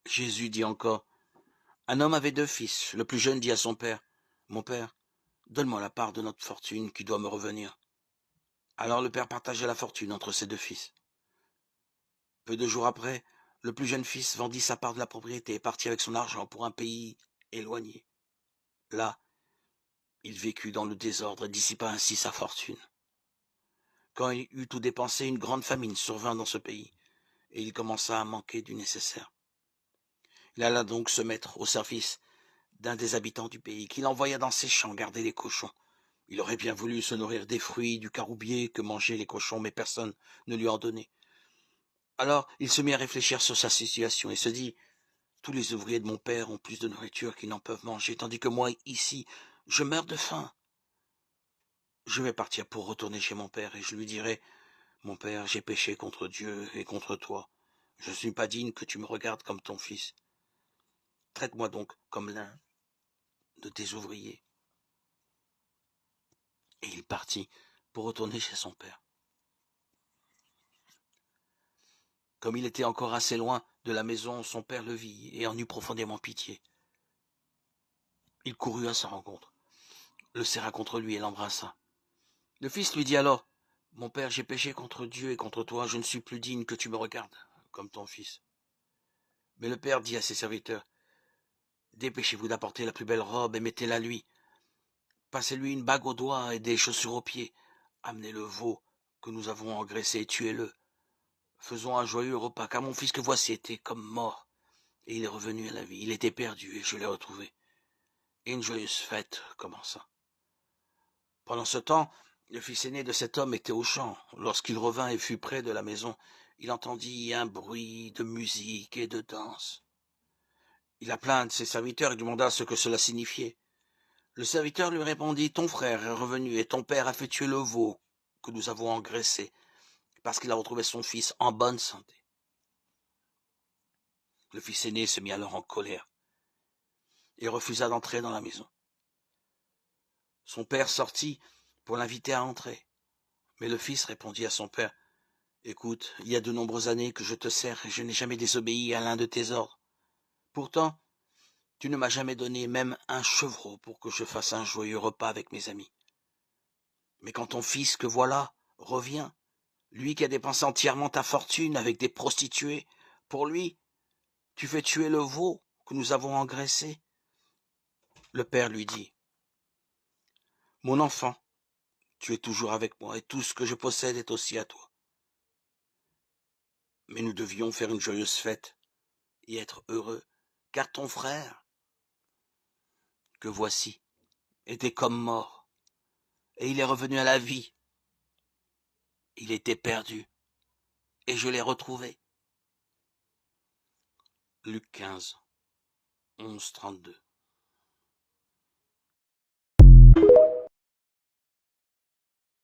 Jésus dit encore, un homme avait 2 fils. Le plus jeune dit à son père, mon père, donne-moi la part de notre fortune qui doit me revenir. Alors le père partagea la fortune entre ses 2 fils. Peu de jours après, le plus jeune fils vendit sa part de la propriété et partit avec son argent pour un pays éloigné. Là, il vécut dans le désordre et dissipa ainsi sa fortune. Quand il eut tout dépensé, une grande famine survint dans ce pays, et il commença à manquer du nécessaire. Il alla donc se mettre au service d'un des habitants du pays, qu'il envoya dans ses champs garder les cochons. Il aurait bien voulu se nourrir des fruits du caroubier que mangeaient les cochons, mais personne ne lui en donnait. Alors il se mit à réfléchir sur sa situation et se dit, tous les ouvriers de mon père ont plus de nourriture qu'ils n'en peuvent manger, tandis que moi, ici, je meurs de faim. Je vais partir pour retourner chez mon père, et je lui dirai, mon père, j'ai péché contre Dieu et contre toi. Je ne suis pas digne que tu me regardes comme ton fils. Traite-moi donc comme l'un de tes ouvriers. Et il partit pour retourner chez son père. Comme il était encore assez loin de la maison, son père le vit et en eut profondément pitié. Il courut à sa rencontre, le serra contre lui et l'embrassa. Le fils lui dit alors, mon père, j'ai péché contre Dieu et contre toi, je ne suis plus digne que tu me regardes comme ton fils. Mais le père dit à ses serviteurs, dépêchez-vous d'apporter la plus belle robe et mettez-la lui. Passez-lui une bague au doigt et des chaussures aux pieds. Amenez le veau que nous avons engraissé et tuez-le. Faisons un joyeux repas, car mon fils que voici était comme mort, et il est revenu à la vie. Il était perdu, et je l'ai retrouvé. Et une joyeuse fête commença. Pendant ce temps, le fils aîné de cet homme était au champ. Lorsqu'il revint et fut près de la maison, il entendit un bruit de musique et de danse. Il appela un de ses serviteurs et demanda ce que cela signifiait. Le serviteur lui répondit, ton frère est revenu et ton père a fait tuer le veau que nous avons engraissé, parce qu'il a retrouvé son fils en bonne santé. Le fils aîné se mit alors en colère et refusa d'entrer dans la maison. Son père sortit pour l'inviter à entrer, mais le fils répondit à son père, écoute, il y a de nombreuses années que je te sers et je n'ai jamais désobéi à l'un de tes ordres. Pourtant, tu ne m'as jamais donné même un chevreau pour que je fasse un joyeux repas avec mes amis. Mais quand ton fils que voilà revient, lui qui a dépensé entièrement ta fortune avec des prostituées, pour lui, tu fais tuer le veau que nous avons engraissé. Le père lui dit, mon enfant, tu es toujours avec moi et tout ce que je possède est aussi à toi. Mais nous devions faire une joyeuse fête et être heureux, car ton frère, que voici, était comme mort, et il est revenu à la vie. Il était perdu, et je l'ai retrouvé. Luc 15, 11-32.